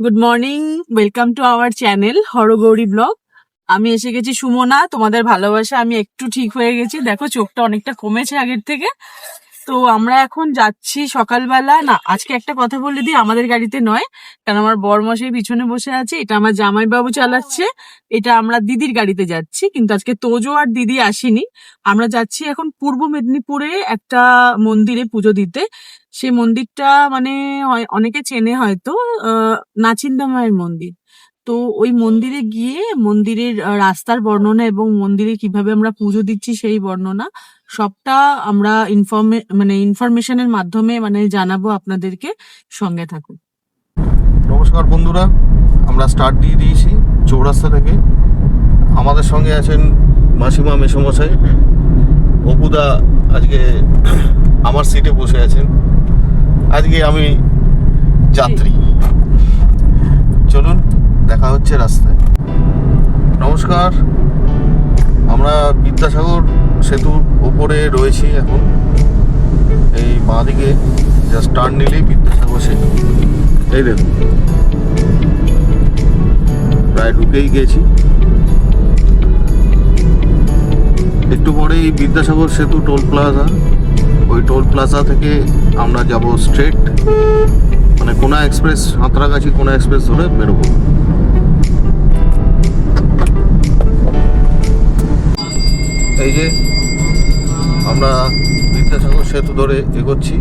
Good morning, welcome to our channel Haragauri blog. আমি এসে গেছি সুমনা, তোমাদের ভালোবাসা আমি একটু ঠিক হয়ে গেছি, দেখো চোখটা অনেকটা কমেছে আগের থেকে। তো আমরা এখন যাচ্ছি সকালবেলা, না আজকে একটা কথা বলে দিই, আমাদের গাড়িতে নয়, কারণ আমার বরমশাই পিছনে বসে আছে, এটা আমার জামাইবাবু চালাচ্ছে, এটা আমরা দিদির গাড়িতে যাচ্ছি। কিন্তু আজকে তোজো আর দিদি আসেনি, আমরা যাচ্ছি এখন পূর্ব মেদিনীপুরে একটা মন্দিরে পুজো দিতে। সেই মন্দিরটা মানে অনেকে চেনে হয়তো, নাচিন্দা মায়ের মন্দির। তো ওই মন্দিরে গিয়ে মন্দিরের রাস্তার বর্ণনা এবং মন্দিরে কিভাবে আমরা পুজো দিচ্ছি সেই বর্ণনা সবটা আমরা ইনফরমেশনের মাধ্যমে জানাবো আপনাদেরকে, সঙ্গে থাকুন। নমস্কার বন্ধুরা, আমরা স্টার্ট দিয়ে দিয়েছি চৌরাস্তা থেকে। আমাদের সঙ্গে আছেন মাসিমা মেসমশাই, অপুদা আজকে আমার সিটে বসে আছেন, আজকে আমি যাত্রী। চলুন দেখা হচ্ছে রাস্তায়। নমস্কার, আমরা বিদ্যাসাগর সেতুর ওপরে রয়েছি এখন। এই বাঁদিকে জাস্ট টার্ন নিলেই বিদ্যাসাগর সেতু, এই দেখুন প্রায় ঢুকেই গেছি। একটু পরেই বিদ্যাসাগর সেতু টোল প্লাজা, ওই টোল প্লাজা থেকে আমরা যাব স্ট্রেট কোনা এক্সপ্রেস, সাঁতরাগাছি কোনা এক্সপ্রেস ধরে বেরোবো। এই যে আমরা বিদ্যাসাগর সেতু ধরে এগোচ্ছি।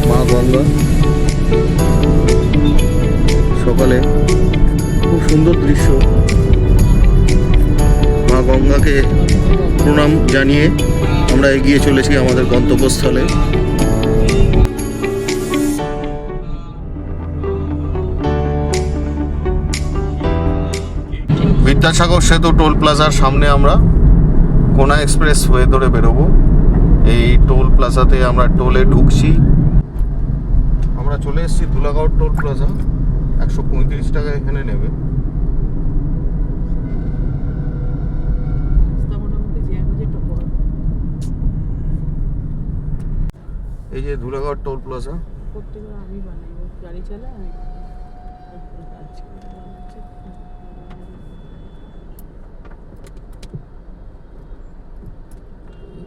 মা গঙ্গা, সকালে খুব সুন্দর দৃশ্য। মা গঙ্গাকে প্রণাম জানিয়ে আমরা এগিয়ে চলেছি আমাদের গন্তব্যস্থলে। বিদ্যাসাগর সেতু টোল প্লাজার সামনে আমরা কোনা এক্সপ্রেস হয়ে ধরে বেরোবো। এই টোল প্লাজাতে আমরা টোলে ঢুকছি। আমরা চলে এসেছি ধুলাগড় টোল প্লাজা, 135 টাকা এখানে নেবে। এই যে ধুলাগড় টোল প্লাজা। আমি বানাই, গাড়ি চালায়।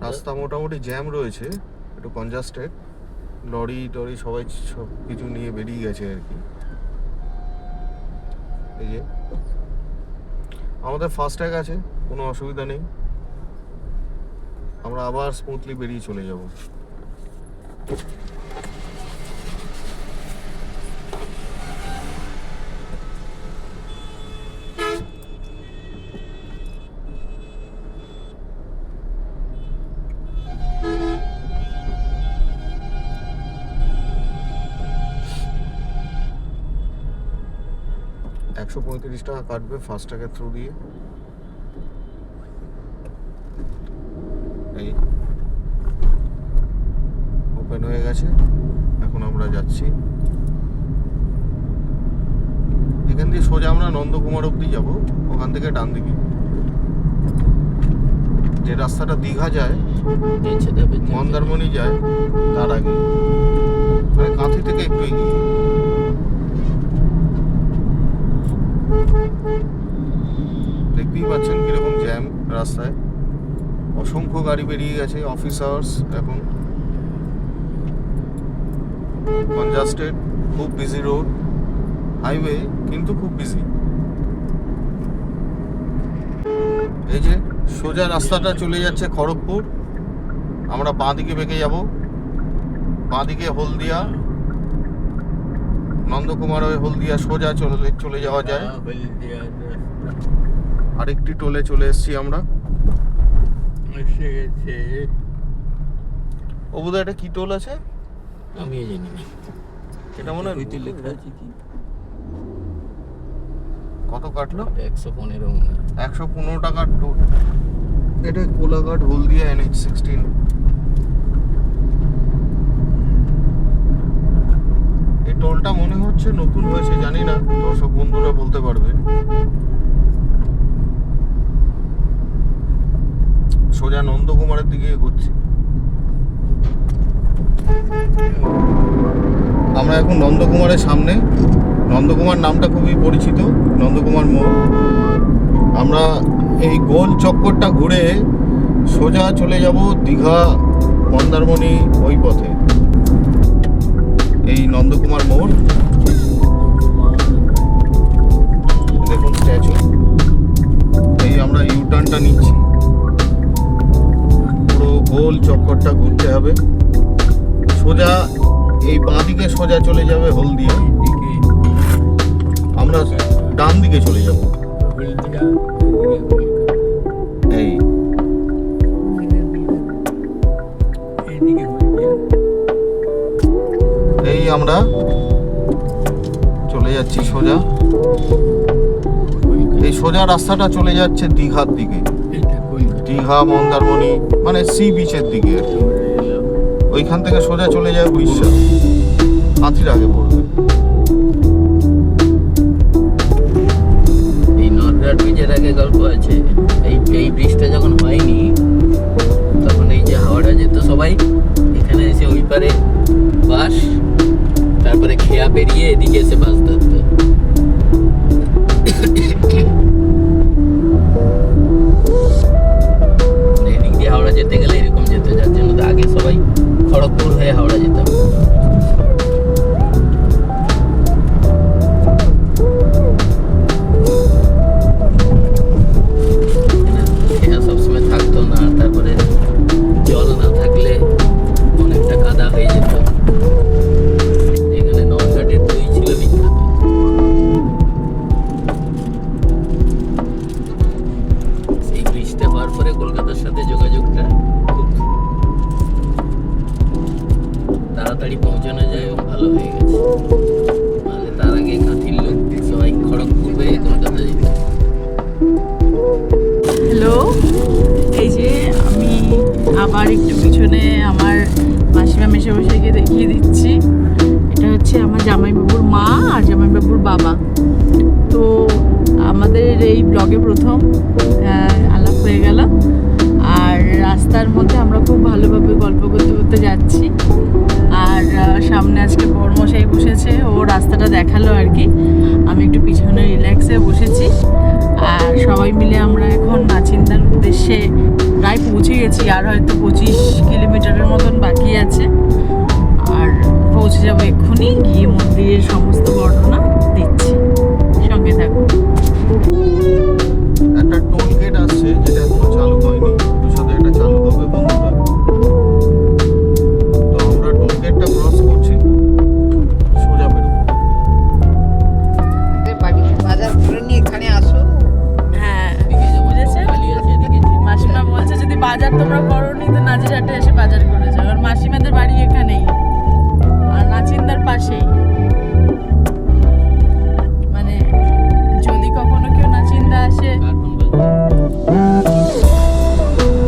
রাস্তা মোটামুটি জ্যাম রয়েছে, একটু কনজাস্টেড, লরি টরি সবাই সব কিছু নিয়ে বেরিয়ে গেছে আর কি। এই যে আমাদের ফাস্ট্যাগ আছে, কোনো অসুবিধা নেই, আমরা আবার স্মুথলি বেরিয়ে চলে যাব। 135 টাকা কাটবে ফাস্ট্যাগের থ্রু দিয়ে। এই ওপেন হয়ে গেছে, এখন আমরা যাচ্ছি। এখান দিয়ে সোজা আমরা নন্দকুমার অব্দি যাব, ওখান থেকে ডান দিকে যে রাস্তাটা দীঘা যায়, মন্দারমণি যায়, তার আগে কাঁথি থেকে একটু এগিয়ে। দেখতেই পাচ্ছেন কিরকম জ্যাম রাস্তায়, অসংখ্য গাড়ি বেরিয়ে গেছে, অফিস আওয়ার্স এখন, কনজাস্টেড, খুব বিজি রোড, হাইওয়ে কিন্তু খুব বিজি। এই যে সোজা রাস্তাটা চলে যাচ্ছে খড়গপুর, আমরা বাঁ দিকে বেঁকে যাব, বাঁ দিকে হলদিয়া, নন্দকুমার হয়ে হলদিয়া সোজা চলে যাওয়া যায়। আরেকটি টোলে চলে এসেছি আমরা। ও বোধহয় এটা কি টোল আছে আমি জানি না, এটা মনে হয় লেখা আছে কি, কত কাটলো? 115 মনে হয়। 115 টাকার টোল। এটা কোলাঘাট হলদিয়া NH16। এই টোলটা মনে হচ্ছে নতুন হয়েছে, জানি না, দর্শক বন্ধুরা বলতে পারবে। সোজা নন্দকুমারের দিকে এগোচ্ছি। আমরা এখন নন্দকুমারের সামনে। নন্দকুমার নামটা খুবই পরিচিত, নন্দকুমার মোড়। আমরা এই গোল চক্করটা ঘুরে সোজা চলে যাব দীঘা মন্দারমণি ওই পথে। এই নন্দকুমার মোড়, দেখুন স্ট্যাচু। এই আমরা ইউটার্নটা নিচ্ছি, পুরো গোল চক্করটা ঘুরতে হবে। সোজা এই বাঁ দিকে সোজা চলে যাবে হলদিয়া, আমরা ডান দিকে চলে যাব। এই এই আমরা চলে যাচ্ছি সোজা। এই সোজা রাস্তাটা চলে যাচ্ছে দীঘার দিকে, দীঘা মন্দারমণি মানে সি বিচের দিকে আর কি। ওইখান থেকে সোজা চলে যায় উড়িষ্যা, হাতির আগে পড়বে। এই নরঘাট ব্রিজের আগে গল্প আছে। এই ব্রিজটা যখন হয়নি তখন এই যে হাওড়া যেত সবাই, এখানে এসে ওই পারে বাস, তারপরে খেয়া পেরিয়ে এদিকে এসে বাস ধরতো। এদিক দিয়ে হাওড়া যেতে গেলে এরকম যেত, যার জন্য তো আগে সবাই খড়গপুর হয়ে হাওড়া যেতাম। খেয়া সবসময় থাকতো না, তারপরে জল না থাকলে অনেকটা কাদা হয়ে যেত। এখানে নরঘাটের দই ছিল বিখ্যাত। সেই ব্রিজটা হওয়ার পরে কলকাতার সাথে যোগাযোগটা খুব তাড়াতাড়ি পৌঁছানো যায় এবং ভালো হয়ে গেছে। নাহলে তার আগে কাঁথির লোক সবাই খড়গপুর হয়ে কলকাতা যেত। হ্যালো, এই যে আমি আবার একটু পিছনে আমার মাসিমা মেশামশাইকে দেখিয়ে দিচ্ছি। এটা হচ্ছে আমার জামাইবাবুর মা আর জামাইবাবুর বাবা। তো আমাদের এই ব্লগে প্রথম আলাপ হয়ে গেল, আর রাস্তার মধ্যে আমরা খুব ভালোভাবে গল্প করতে করতে যাচ্ছি। আর সামনে আজকে বড়মশাই বসেছে, ও রাস্তাটা দেখালো আর কি। আমি একটু পিছনে রিল্যাক্সে বসেছি। আর সবাই মিলে আমরা এখন নাচিন্দার উদ্দেশ্যে প্রায় পৌঁছে গেছি, আর হয়তো 25 কিলোমিটারের মতন বাকি আছে। আর পৌঁছে যাবো এক্ষুনি, গিয়ে মন্দিরের সমস্ত বর্ণনা দিচ্ছি, সঙ্গে থাকুন। একটা টোল গেট আসছে যেটা এখনো চালু হয়নি, সাথে এটা চালু হবে বন্ধুরা। তো আমরা টোল গেটটা ক্রস করছি, সোজা বেরোবো। বাজার করে নিয়ে এখানে আসো। হ্যাঁ, এদিকে যেমন বুঝেছেন? বাঙালি আছে, এদিকে চিনি। মাসিমা বলছে যদি বাজার তোমরা করোনি তো নাজিরহাটে এসে বাজার করে যাও। আর মাসিমাদের বাড়ি এখানেই, আর নাচিন্দার পাশেই। মানে যদি কখনো কেউ নাচিন্দা আসে। কার্টুন বাজার।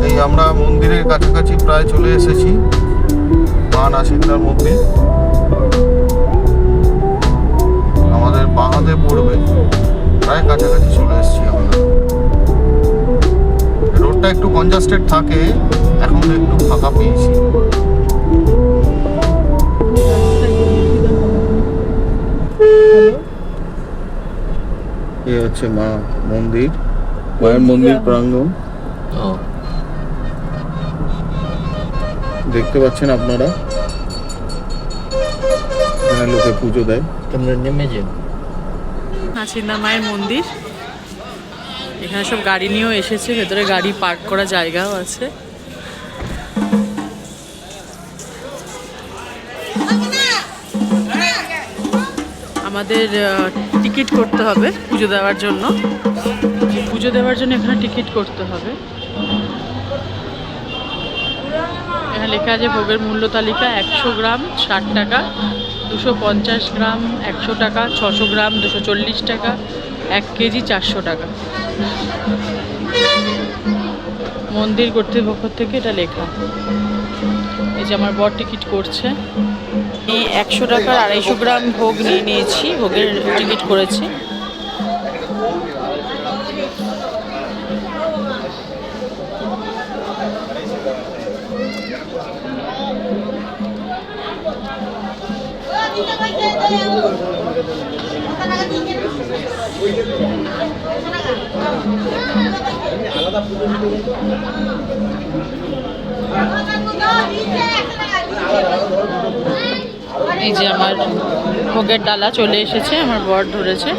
এই আমরা মন্দিরের কাছাকাছি প্রায় চলে এসেছি, মা নাসিন্দার মন্দির আমাদের বাঁ পড়বে। প্রায় কাছাকাছি চলে এসেছি আমরা। রোডটা একটু কনজাস্টেড থাকে, এখন একটু ফাঁকা পেয়েছি। এ হচ্ছে মা মন্দির, মায়ের মন্দির প্রাঙ্গণ ও, দেখতে পাচ্ছেন আপনারা। এখানে লোকে পুজো দেয়। তোমরা নেমে যাও। নাচিন্দা মায়ের মন্দির। এখানে সব গাড়ি নিয়েও এসেছে, ভেতরে গাড়ি পার্ক করা জায়গাও আছে। আমাদের টিকিট করতে হবে পুজো দেওয়ার জন্য। পুজো দেওয়ার জন্য এখানে টিকিট করতে হবে। এখানে লেখা আছে ভোগের মূল্য তালিকা: 100 গ্রাম 60 টাকা, 250 গ্রাম 100 টাকা, 600 গ্রাম 240 টাকা, 1 কেজি 400 টাকা। মন্দির কর্তৃপক্ষ থেকে এটা লেখা। এই যে আমার বর টিকিট করছে। এই 100 টাকার 250 গ্রাম ভোগ নিয়ে নিয়েছি, ভোগের টিকিট করেছি। এই যে আমার ভোগের ডালা চলে এসেছে, আমার বর ধরেছে।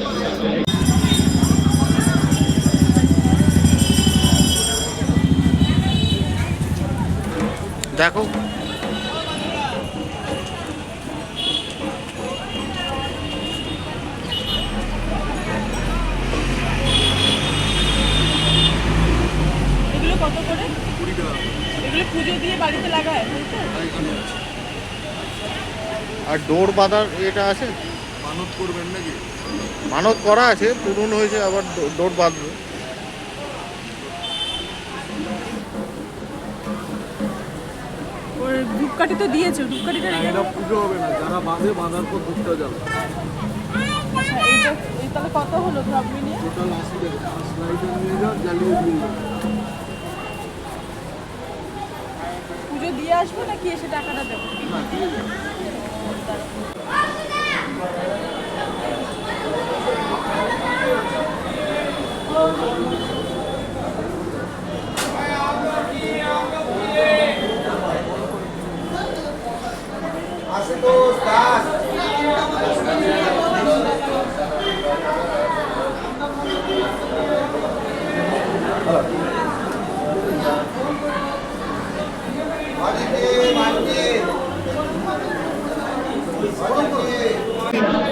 দেখো এগুলো কত করে? এগুলো পুজো দিয়ে বাড়িতে লাগায়? আর ডোর বাঁধার এটা আছে, মানত করবেন নাকি? মানত করা আছে, পূরণ হয়েছে, আবার ডোর বাঁধবে। ওর ধূপকাঠি তো দিয়েছে, ধূপকাঠিটা রেখে এটা পুজো হবে না, যারা বাঁধে বাঁধার পর দুধটা যাবে। আচ্ছা, এই তাহলে কত হলো সব মিলিয়ে? টোটাল 80 টাকা। স্লাইডার নিয়ে যান, জ্বালিয়ে দিয়ে যান। পুজো দিয়ে আসবো নাকি এসে টাকাটা দেবো?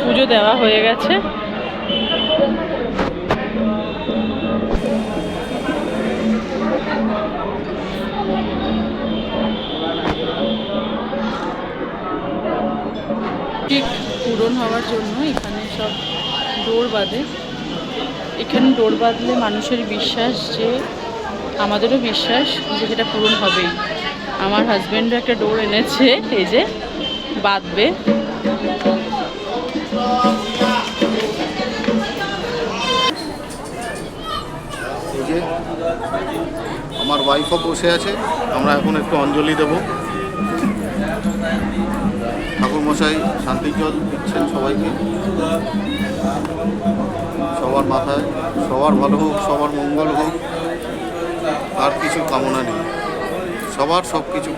পুজো দেওয়া হয়ে গেছে। ঠিক পূরণ হওয়ার জন্য এখানে সব ডোর বাঁধে। এখানে ডোর বাঁধলে মানুষের বিশ্বাস, যে আমাদেরও বিশ্বাস যে সেটা পূরণ হবেই। আমার হাজব্যান্ডও একটা ডোর এনেছে, এই যে বাঁধবে। এই যে আমার ওয়াইফও বসে আছে, আমরা এখন একটু অঞ্জলি দেব। ঠাকুরমশাই শান্তির জল দিচ্ছেন সবাইকে। সবার মাথায় সবার ভালো হোক, সবার মঙ্গল হোক, আর কিছু কামনা নেই, সবার সব কিছু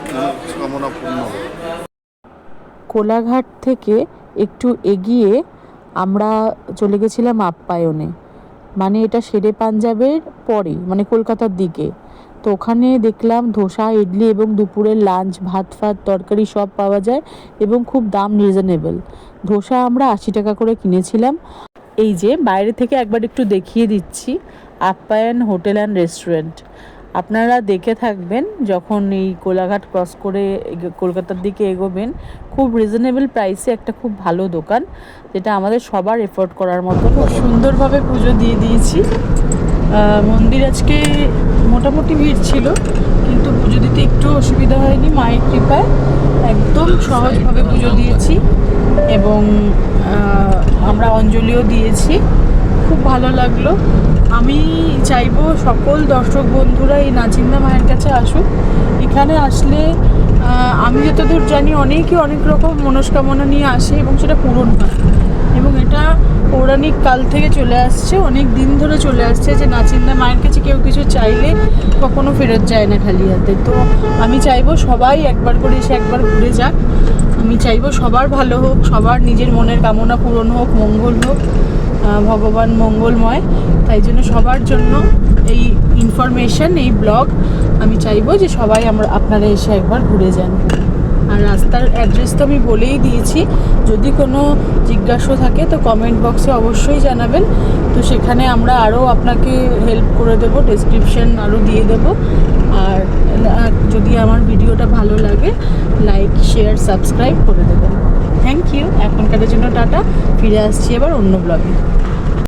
কামনা পূর্ণ হোক। কোলাঘাট থেকে একটু এগিয়ে আমরা চলে গেছিলাম আপ্যায়নে, মানে এটা শেরে পাঞ্জাবের পরে, মানে কলকাতার দিকে। তো ওখানে দেখলাম ধোসা, ইডলি এবং দুপুরের লাঞ্চ, ভাত ফাত তরকারি সব পাওয়া যায় এবং খুব দাম রিজনেবল। ধোসা আমরা 80 টাকা করে কিনেছিলাম। এই যে বাইরে থেকে একবার একটু দেখিয়ে দিচ্ছি আপ্যায়ন হোটেল অ্যান্ড রেস্টুরেন্ট। আপনারা দেখে থাকবেন যখন এই কোলাঘাট ক্রস করে কলকাতার দিকে এগোবেন। খুব রিজনেবল প্রাইসে একটা খুব ভালো দোকান, যেটা আমাদের সবার এফোর্ড করার মতো। খুব সুন্দরভাবে পুজো দিয়ে দিয়েছি। মন্দির আজকে মোটামুটি ভিড় ছিল, কিন্তু পুজো দিতে একটু অসুবিধা হয়নি, মায়ের কৃপায় একদম সহজভাবে পুজো দিয়েছি। এবং আমরা অঞ্জলিও দিয়েছি, খুব ভালো লাগলো। আমি চাইবো সকল দর্শক বন্ধুরা এই নাচিন্দা মায়ের কাছে আসুক। এখানে আসলে আমি যতদূর জানি অনেকে অনেক রকম মনস্কামনা নিয়ে আসে এবং সেটা পূরণ হয়। এবং এটা পৌরাণিক কাল থেকে চলে আসছে, অনেক দিন ধরে চলে আসছে যে নাচিন্দা মায়ের কাছে কেউ কিছু চাইলে কখনো ফেরত যায় না খালি হাতে। তো আমি চাইবো সবাই একবার করে এসে একবার ঘুরে যাক। আমি চাইবো সবার ভালো হোক, সবার নিজের মনের কামনা পূরণ হোক, মঙ্গল হোক, ভগবান মঙ্গলময়। তাই জন্য সবার জন্য এই ইনফরমেশন, এই ব্লগ আমি চাইবো যে সবাই আপনারা এসে একবার ঘুরে যান। আর রাস্তার অ্যাড্রেস তো আমি বলেই দিয়েছি, যদি কোনো জিজ্ঞাসা থাকে তো কমেন্ট বক্সে অবশ্যই জানাবেন। তো সেখানে আমরা আরও আপনাকে হেল্প করে দেবো, ডেসক্রিপশন আরও দিয়ে দেবো। আর যদি আমার ভিডিওটা ভালো লাগে লাইক, শেয়ার, সাবস্ক্রাইব করে দেবেন। Thank you. এখনকারের জন্য টাটা, ফিরে আসছি এবার অন্য ব্লগে।